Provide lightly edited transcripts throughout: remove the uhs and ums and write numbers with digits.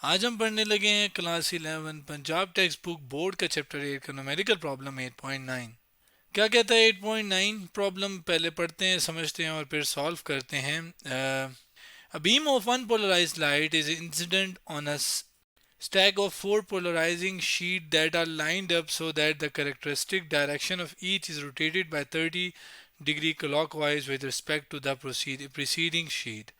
आज हम पढ़ने लगे हैं class 11 Punjab text book board का चैप्टर 8 का न्यूमेरिकल प्रॉब्लम 8.9। क्या कहता है 8.9 प्रॉब्लम? पहले पढ़ते हैं, समझते हैं और फिर सॉल्व करते हैं। A beam of unpolarized light is incident on a stack of four polarizing sheets that are lined up so that the characteristic direction of each is rotated by 30° clockwise with respect to the preceding sheet.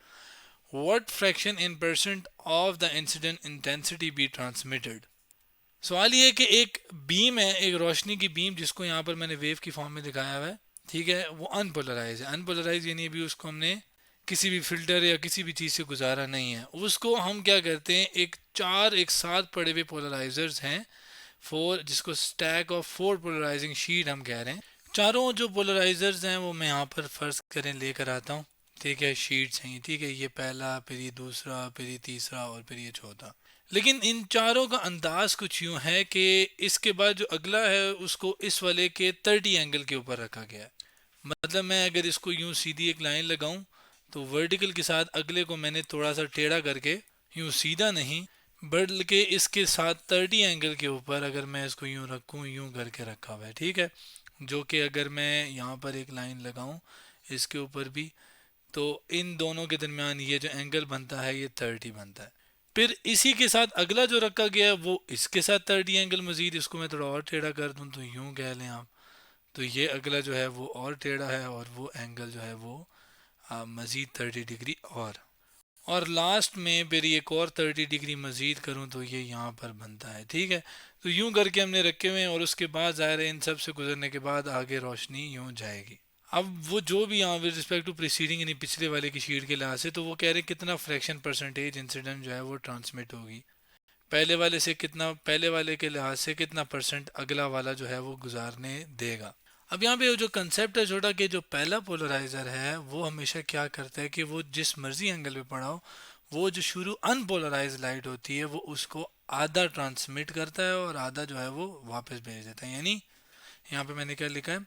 What fraction in percent of the incident intensity be transmitted? सवाल ये है कि एक beam है, एक रोशनी की beam, जिसको यहाँ पर मैंने वेव की फॉर्म में दिखाया हुआ है। ठीक है, वो अनपोलराइज है। अनपोलराइज यानी अभी उसको हमने किसी भी फिल्टर या किसी भी चीज़ से गुजारा नहीं है। उसको हम क्या करते हैं, एक साथ पड़े हुए पोलराइजर्स हैं, फोर, जिसको stack of four polarizing sheet हम कह रहे हैं। चारों जो पोलराइजर्स हैं वो मैं यहाँ पर फर्ज करें लेकर आता हूँ। ठीक है, शीट्स हैं, ठीक है, ये पहला, फिर ये दूसरा, फिर ये तीसरा और फिर ये चौथा। लेकिन इन चारों का अंदाज कुछ यूं है कि इसके बाद जो अगला है उसको इस वाले के 30 एंगल के ऊपर रखा गया है। मतलब मैं अगर इसको यूं सीधी एक लाइन लगाऊं तो वर्टिकल के साथ अगले को मैंने थोड़ा सा टेढ़ा करके, यूं सीधा नहीं बल्कि इसके साथ 30 एंगल के ऊपर अगर मैं इसको यूं रखूं, यूं करके रखा हुआ है। ठीक है, जो कि अगर मैं यहाँ पर एक लाइन लगाऊं इसके ऊपर भी, तो इन दोनों के दरमियान ये जो एंगल बनता है ये 30 बनता है। फिर इसी के साथ अगला जो रखा गया है वो इसके साथ 30 एंगल मजीद, इसको मैं थोड़ा और टेढ़ा कर दूं तो यूं कह लें आप, तो ये अगला जो है वो और टेढ़ा है और वो एंगल जो है वो मजीद 30 डिग्री और लास्ट में फिर एक और 30 डिग्री मजीद करूं तो ये यहाँ पर बनता है। ठीक है, तो यूं करके हमने रखे हुए हैं और उसके बाद ज़ाहिर है इन सब से गुजरने के बाद आगे रोशनी यूं जाएगी। अब वो जो भी यहाँ विद रिस्पेक्ट टू प्रीसीडिंग यानी पिछले वाले की शीट के लिहाज से, तो वो कह रहे हैं कितना फ्रैक्शन परसेंटेज इंसिडेंट जो है वो ट्रांसमिट होगी पहले वाले से, कितना पहले वाले के लिहाज से कितना परसेंट अगला वाला जो है वो गुजारने देगा। अब यहाँ पे जो कंसेप्ट है छोटा, कि जो पहला पोलराइजर है वो हमेशा क्या करता है कि वो जिस मर्जी एंगल पे पड़ा हो, वो जो शुरू अनपोलराइज लाइट होती है वो उसको आधा ट्रांसमिट करता है और आधा जो है वो वापस भेज देता है। यानी यहाँ पे मैंने क्या लिखा है,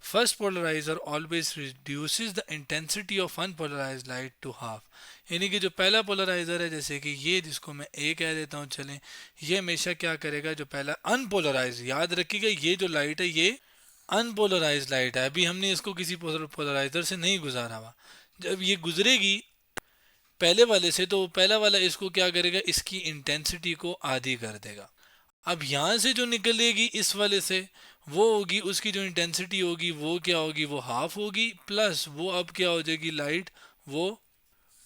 first polarizer always reduces the intensity of unpolarized light to half. यानी कि जो पहला पोलराइजर है, जैसे कि ये जिसको मैं ए कह देता हूँ, चलें, ये हमेशा क्या करेगा, जो पहला अनपोलराइज, याद रखिएगा ये जो लाइट है ये अनपोलराइज लाइट है, अभी हमने इसको किसी पोलराइजर से नहीं गुजारा हुआ। जब ये गुजरेगी पहले वाले से, तो पहला वाला इसको क्या करेगा, इसकी इंटेंसिटी को आधी कर देगा। अब यहाँ से जो निकलेगी इस वाले से, वो होगी उसकी जो इंटेंसिटी होगी वो क्या होगी, वो हाफ होगी, प्लस वो अब क्या हो जाएगी लाइट, वो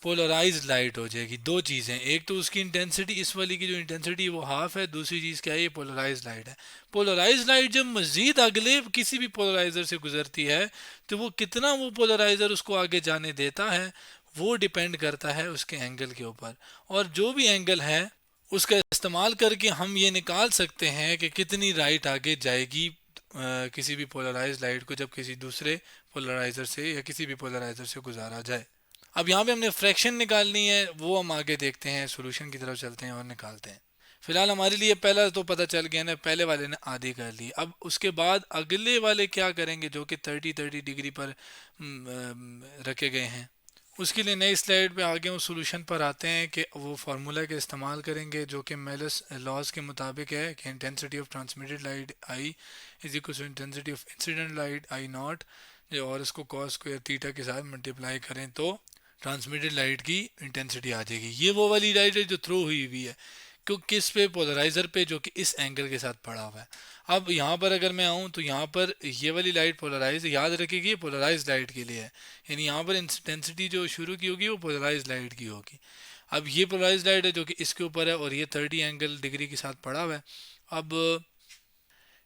पोलराइज लाइट हो जाएगी। दो चीज़ें, एक तो उसकी इंटेंसिटी, इस वाली की जो इंटेंसिटी वो हाफ है, दूसरी चीज़ क्या है, ये पोलराइज लाइट है। पोलराइज लाइट जब मज़ीद अगले किसी भी पोलराइजर से गुजरती है तो वो कितना वो पोलराइजर उसको आगे जाने देता है वो डिपेंड करता है उसके एंगल के ऊपर। और जो भी एंगल है उसका इस्तेमाल करके हम ये निकाल सकते हैं कि कितनी लाइट आगे जाएगी किसी भी पोलराइज लाइट को जब किसी दूसरे पोलराइजर से या किसी भी पोलराइजर से गुजारा जाए। अब यहाँ पे हमने फ्रैक्शन निकालनी है, वो हम आगे देखते हैं, सॉल्यूशन की तरफ चलते हैं और निकालते हैं। फिलहाल हमारे लिए पहला तो पता चल गया ना, पहले वाले ने आधी कर ली। अब उसके बाद अगले वाले क्या करेंगे जो कि 30 डिग्री पर रखे गए हैं, उसके लिए नई स्लाइड पे आगे उस सॉल्यूशन पर आते हैं कि वो फार्मूला का इस्तेमाल करेंगे जो कि मेलस लॉज के मुताबिक है कि intensity of transmitted light I is equal to intensity of incident light I not, और इसको कॉस स्क्वायर थीटा के साथ मल्टीप्लाई करें तो ट्रांसमिटेड लाइट की इंटेंसिटी आ जाएगी। ये वो वाली लाइट है जो थ्रो हुई हुई है, क्यों, किस पे, पोलराइजर पे, जो कि इस एंगल के साथ पड़ा हुआ है। अब यहाँ पर अगर मैं आऊँ तो यहाँ पर ये वाली लाइट पोलराइज, याद रखिएगा ये पोलराइज लाइट के लिए है, यानी यहाँ पर इंटेंसिटी जो शुरू की होगी वो पोलराइज लाइट की होगी। अब ये पोलराइज लाइट है जो कि इसके ऊपर है और ये 30 एंगल डिग्री के साथ पड़ा हुआ है। अब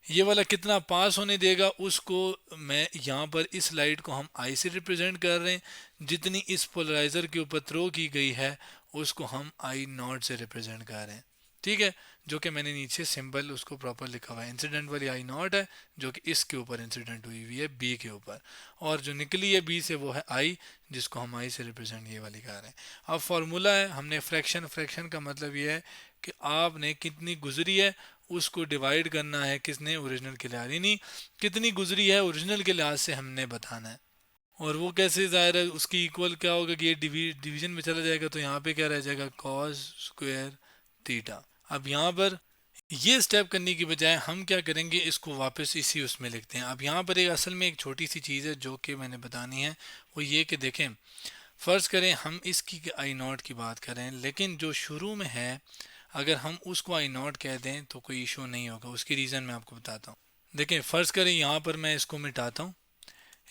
ये वाला कितना पास होने देगा उसको मैं यहाँ पर, इस लाइट को हम आई से रिप्रेजेंट कर रहे हैं, जितनी इस पोलराइजर के ऊपर थ्रो की गई है उसको हम आई नॉट से रिप्रेजेंट कर रहे हैं। ठीक है, जो कि मैंने नीचे सिंबल उसको प्रॉपर लिखा हुआ है, इंसिडेंट वाली आई नॉट है जो कि इसके ऊपर इंसिडेंट हुई हुई है बी के ऊपर, और जो निकली है बी से वो है आई, जिसको हम आई से रिप्रेजेंट ये वाली कर रहे हैं। अब फार्मूला है, हमने फ्रैक्शन, फ्रैक्शन का मतलब ये है कि आपने कितनी गुजरी है उसको डिवाइड करना है किसने, ओरिजिनल के लिहाज, यानी कितनी गुजरी है ओरिजिनल के लिहाज से हमने बताना है। और वो कैसे, ज़ाहिर है उसकी इक्वल क्या होगा कि ये डिवीजन में चला जाएगा, तो यहाँ पे क्या रह जाएगा, कॉस स्क्वायर थीटा। अब यहाँ पर ये स्टेप करने की बजाय हम क्या करेंगे, इसको वापस इसी उसमें लिखते हैं। अब यहाँ पर एक असल में एक छोटी सी चीज़ है जो कि मैंने बतानी है, वो ये कि देखें, फ़र्ज़ करें हम इसकी आई नॉट की बात करें, लेकिन जो शुरू में है अगर हम उसको आई नॉट कह दें तो कोई इशू नहीं होगा। उसकी रीज़न मैं आपको बताता हूँ। देखें, फ़र्ज़ करें यहाँ पर मैं इसको मिटाता हूँ,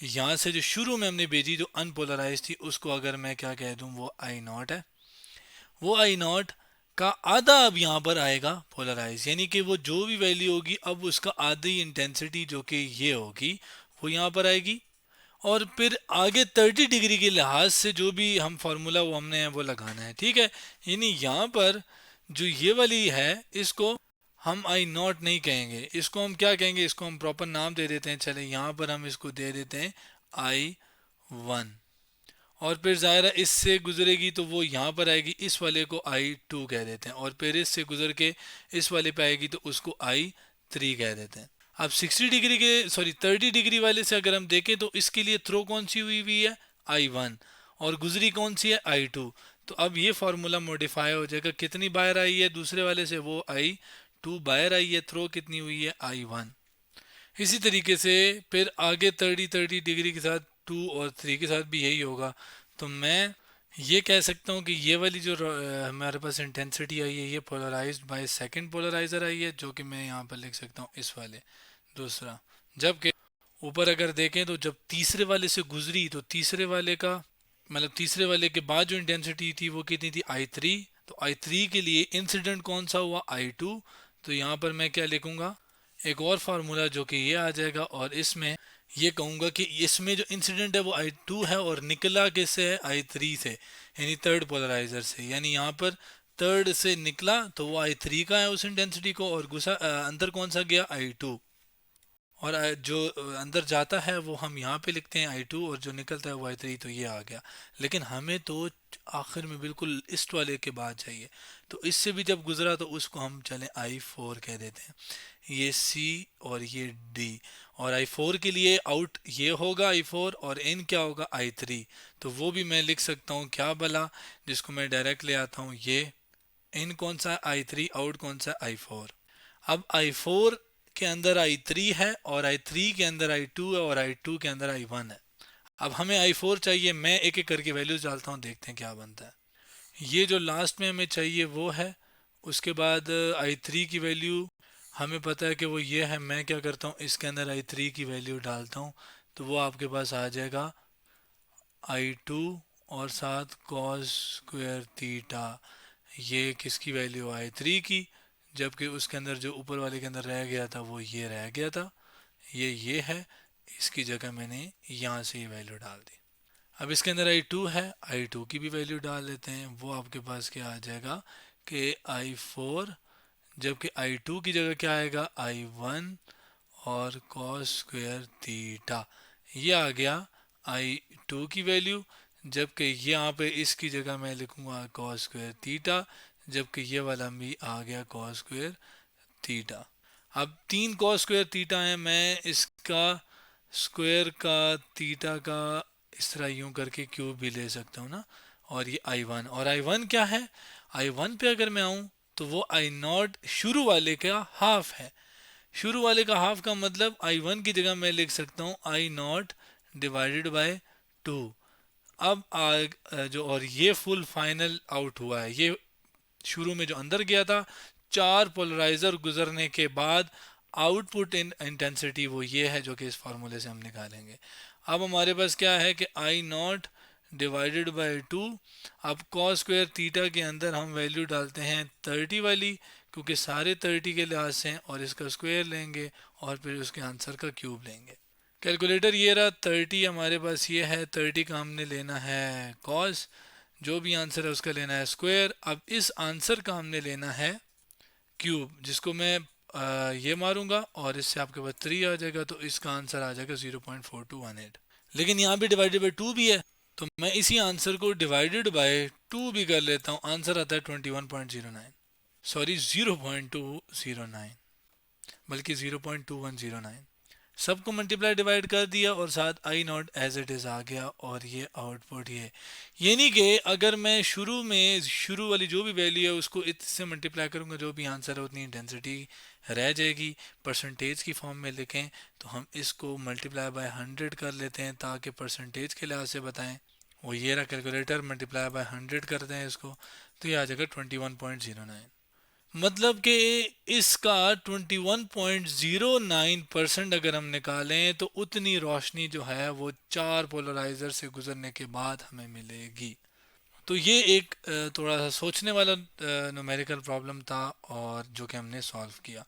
यहाँ से जो शुरू में हमने भेजी जो अनपोलराइज थी उसको अगर मैं क्या कह दूँ, वो आई नॉट है, वो आई नॉट का आधा अब यहाँ पर आएगा पोलराइज, यानी कि वो जो भी वैल्यू होगी अब उसका आधी इंटेंसिटी जो कि ये होगी वो यहाँ पर आएगी। और फिर आगे 30 डिग्री के लिहाज से जो भी हम फार्मूला वो हमने वो लगाना है, ठीक है। यानी यहाँ पर जो ये वाली है इसको हम आई नॉट नहीं कहेंगे, इसको हम क्या कहेंगे, इसको हम प्रॉपर नाम दे देते हैं। चले यहाँ पर हम इसको दे देते हैं आई वन, और फिर ज़ाहिर इससे गुजरेगी तो वो यहाँ पर आएगी, इस वाले को आई टू कह देते हैं, और फिर इससे गुजर के इस वाले पे आएगी तो उसको आई थ्री कह देते हैं। अब 60 डिग्री के 30 डिग्री वाले से अगर हम देखें तो इसके लिए थ्रो कौन सी हुई हुई है, आई वन, और गुजरी कौन सी है, आई टू। तो अब ये फार्मूला मॉडिफाई हो जाएगा, कितनी बाहर आई है दूसरे वाले से, वो आई टू बाहर आई है, थ्रो कितनी हुई है, आई वन। इसी तरीके से फिर आगे 30 डिग्री के साथ टू और थ्री के साथ भी यही होगा। तो मैं ये कह सकता हूँ कि ये वाली जो हमारे पास इंटेंसिटी आई है ये पोलराइज्ड बाय सेकंड पोलराइजर आई है, जो कि मैं यहाँ पर लिख सकता हूँ इस वाले दूसरा। जबकि ऊपर अगर देखें तो जब तीसरे वाले से गुजरी तो तीसरे वाले का मतलब तीसरे वाले के बाद जो इंटेंसिटी थी वो कितनी थी, आई थ्री। तो आई थ्री के लिए इंसिडेंट कौन सा हुआ, आई टू। तो यहाँ पर मैं क्या लिखूंगा, एक और फार्मूला जो कि ये आ जाएगा, और इसमें ये कहूँगा कि इसमें जो इंसिडेंट है वो आई टू है और निकला किससे है, आई थ्री से, यानी थर्ड पोलराइजर से। यानी यहाँ पर थर्ड से निकला तो वो आई थ्री का है उस इंटेंसिटी को, और अंदर कौन सा गया, आई टू। और जो अंदर जाता है वो हम यहाँ पे लिखते हैं आई टू, और जो निकलता है वो आई थ्री। तो ये आ गया, लेकिन हमें तो आखिर में बिल्कुल इस वाले के बाद चाहिए। तो इससे भी जब गुजरा तो उसको हम चले आई फोर कह देते हैं, ये सी और ये डी। और आई फोर के लिए आउट ये होगा आई फोर, और इन क्या होगा, आई थ्री। तो वो भी मैं लिख सकता हूँ क्या भला, जिसको मैं डायरेक्ट ले आता हूँ, ये इन कौन सा, आई थ्री, आउट कौन सा, आई फोर। अब आई फोर के अंदर आई थ्री है, और आई थ्री के अंदर आई टू है, और आई टू के अंदर आई वन है। अब हमें आई फोर चाहिए, मैं एक एक करके वैल्यूज डालता हूँ, देखते हैं क्या बनता है। ये जो लास्ट में हमें चाहिए वो है, उसके बाद आई थ्री की वैल्यू हमें पता है कि वो ये है। मैं क्या करता हूँ, इसके अंदर आई थ्री की वैल्यू डालता हूँ, तो वो आपके पास आ जाएगा आई टू और साथ कॉस स्क्वायर थीटा। ये किसकी वैल्यू, आई थ्री की, जबकि उसके अंदर जो ऊपर वाले के अंदर रह गया था वो ये रह गया था, ये है। इसकी जगह मैंने यहाँ से ये वैल्यू डाल दी। अब इसके अंदर आई टू है, आई टू की भी वैल्यू डाल लेते हैं। वो आपके पास क्या आ जाएगा कि आई फोर, जबकि आई टू की जगह क्या आएगा, आई वन और कॉस स्क्वायर थीटा। ये आ गया आई टू की वैल्यू, जबकि यहाँ पे इसकी जगह मैं लिखूंगा कॉस स्क्वायर थीटा, जबकि ये वाला भी आ गया कॉस स्क्वायर थीटा। अब तीन कॉस स्क्वायर थीटा है, मैं इसका स्क्वायर का थीटा का इस तरह यूं करके क्यूब भी ले सकता हूँ ना। और ये आई वन, और आई वन क्या है, आई वन पे अगर मैं आऊँ तो वो आई नॉट शुरू वाले का हाफ है। शुरू वाले का हाफ का मतलब आई वन की जगह मैं लिख सकता हूँ आई नॉट डिवाइडेड बाय टू। अब जो और ये फुल फाइनल आउट हुआ है, ये शुरू में जो अंदर गया था, चार पोलराइजर गुजरने के बाद आउटपुट इन इंटेंसिटी वो ये है जो कि इस फार्मूले से हम निकालेंगे। अब हमारे पास क्या है कि आई नॉट डिवाइडेड बाय टू। अब कॉस स्क्वायर थीटा के अंदर हम वैल्यू डालते हैं 30 वाली, क्योंकि सारे 30 के लिहाज से हैं, और इसका स्क्वायर लेंगे और फिर उसके आंसर का क्यूब लेंगे। कैलकुलेटर ये रहा, 30 हमारे पास ये है, 30 का हमने लेना है कॉस, जो भी आंसर है उसका लेना है स्क्वायर। अब इस आंसर का हमने लेना है क्यूब, जिसको मैं ये मारूंगा और इससे आपके पास 3 आ जाएगा, तो इसका आंसर आ जाएगा 0.4218। लेकिन यहाँ पे डिवाइडेड बाई 2 भी है, तो मैं इसी आंसर को डिवाइडेड बाय 2 भी कर लेता हूँ। आंसर आता है 21.09, सॉरी 0.209, बल्कि 0.2109। सबको मल्टीप्लाई डिवाइड कर दिया और साथ आई नॉट एज इट इज़ आ गया और ये आउटपुट ये नहीं कि अगर मैं शुरू वाली जो भी वैल्यू है उसको इससे मल्टीप्लाई करूँगा, जो भी आंसर है उतनी इंटेंसिटी रह जाएगी। परसेंटेज की फॉर्म में लिखें तो हम इसको मल्टीप्लाई बाय 100 कर लेते हैं ताकि परसेंटेज के लिहाज से बताएं। वो ये रहा कैलकुलेटर, मल्टीप्लाई बाय 100 करते हैं इसको तो ये आ जाएगा 21.09। मतलब कि इसका 21.09% अगर हम निकालें तो उतनी रोशनी जो है वो 4 पोलराइजर से गुजरने के बाद हमें मिलेगी। तो ये एक थोड़ा सा सोचने वाला न्यूमेरिकल प्रॉब्लम था और जो कि हमने सॉल्व किया।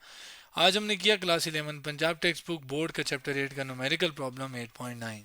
आज हमने किया class 11 Punjab text book board का चैप्टर 8 का न्यूमेरिकल प्रॉब्लम 8.9।